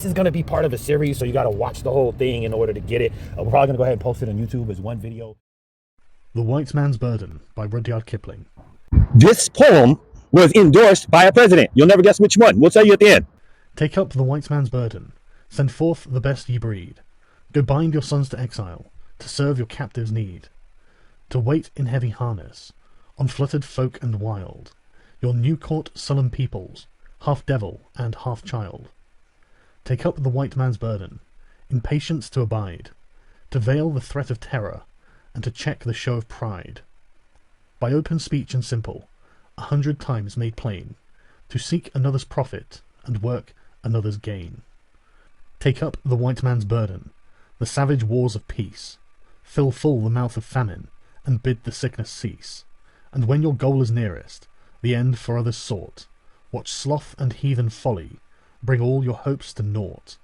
This is going to be part of a series, so you got to watch the whole thing in order to get it. We're probably going to go ahead and post it on YouTube as one video. The White Man's Burden by Rudyard Kipling. This poem was endorsed by a president. You'll never guess which one. We'll tell you at the end. Take up the white man's burden. Send forth the best ye breed. Go bind your sons to exile, to serve your captives' need. To wait in heavy harness, on fluttered folk and wild, your new-caught sullen peoples, half devil and half child. Take up the white man's burden, in patience to abide, to veil the threat of terror, and to check the show of pride. By open speech and simple, 100 times made plain, to seek another's profit, and work another's gain. Take up the white man's burden, the savage wars of peace, fill full the mouth of famine, and bid the sickness cease. And when your goal is nearest, the end for others sought, watch sloth and heathen folly, bring all your hopes to naught.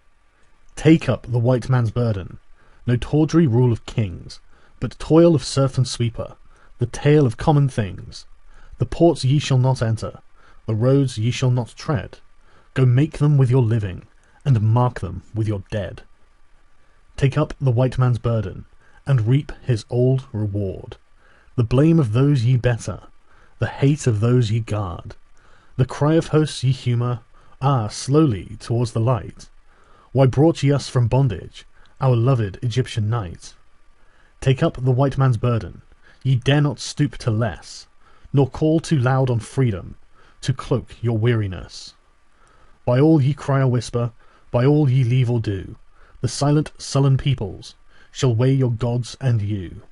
Take up the white man's burden, no tawdry rule of kings, but toil of serf and sweeper, the tale of common things. The ports ye shall not enter, the roads ye shall not tread. Go make them with your living, and mark them with your dead. Take up the white man's burden, and reap his old reward. The blame of those ye better, the hate of those ye guard. The cry of hosts ye humour, slowly towards the light. Why brought ye us from bondage, our loved Egyptian night? Take up the white man's burden, ye dare not stoop to less, nor call too loud on freedom, to cloak your weariness. By all ye cry or whisper, by all ye leave or do, the silent sullen peoples shall weigh your gods and you.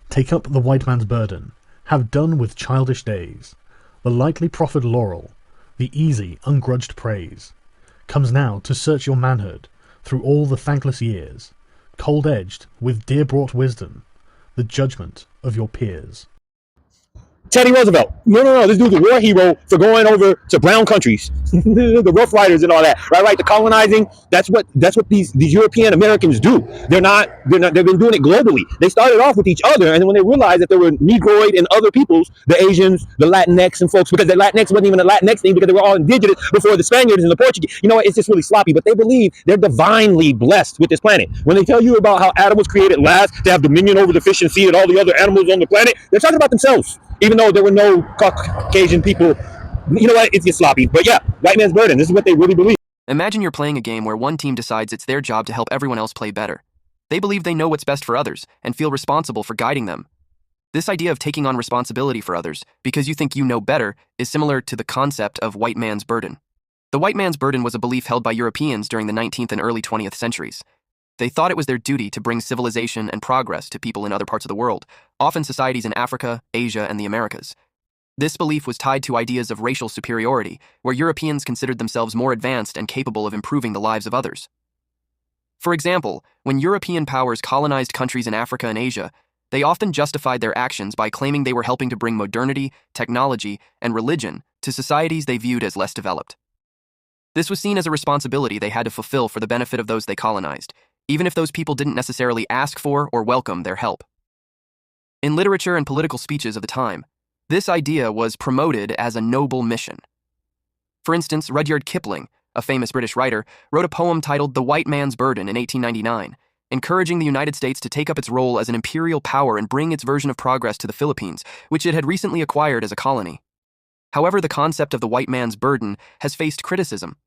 Take up the white man's burden, have done with childish days. The lightly proffered laurel, the easy ungrudged praise, comes now to search your manhood through all the thankless years, cold-edged with dear-brought wisdom, the judgment of your peers. Teddy Roosevelt. No. This dude's a war hero for going over to brown countries, the Rough Riders and all that. Right. The colonizing. That's what these European Americans do. They're not. They've been doing it globally. They started off with each other, and then when they realized that there were Negroid and other peoples, the Asians, the Latinx and folks, because the Latinx wasn't even a Latinx thing because they were all indigenous before the Spaniards and the Portuguese. You know, it's just really sloppy. But they believe they're divinely blessed with this planet. When they tell you about how Adam was created last to have dominion over the fish and sea and all the other animals on the planet, they're talking about themselves. Even though there were no Caucasian people, you know what? It's just sloppy. But yeah, white man's burden. This is what they really believe. Imagine you're playing a game where one team decides it's their job to help everyone else play better. They believe they know what's best for others and feel responsible for guiding them. This idea of taking on responsibility for others because you think you know better is similar to the concept of white man's burden. The white man's burden was a belief held by Europeans during the 19th and early 20th centuries. They thought it was their duty to bring civilization and progress to people in other parts of the world, often societies in Africa, Asia, and the Americas. This belief was tied to ideas of racial superiority, where Europeans considered themselves more advanced and capable of improving the lives of others. For example, when European powers colonized countries in Africa and Asia, they often justified their actions by claiming they were helping to bring modernity, technology, and religion to societies they viewed as less developed. This was seen as a responsibility they had to fulfill for the benefit of those they colonized, even if those people didn't necessarily ask for or welcome their help. In literature and political speeches of the time, this idea was promoted as a noble mission. For instance, Rudyard Kipling, a famous British writer, wrote a poem titled The White Man's Burden in 1899, encouraging the United States to take up its role as an imperial power and bring its version of progress to the Philippines, which it had recently acquired as a colony. However, the concept of the white man's burden has faced criticism.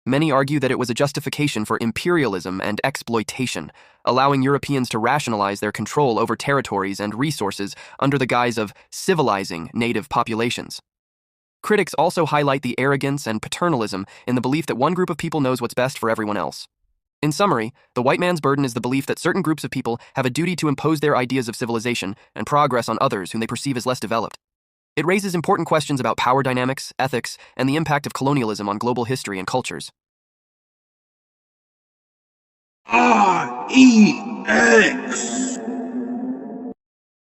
Many argue that it was a justification for imperialism and exploitation, allowing Europeans to rationalize their control over territories and resources under the guise of civilizing native populations. Critics also highlight the arrogance and paternalism in the belief that one group of people knows what's best for everyone else. In summary, the white man's burden is the belief that certain groups of people have a duty to impose their ideas of civilization and progress on others whom they perceive as less developed. It raises important questions about power dynamics, ethics, and the impact of colonialism on global history and cultures. REX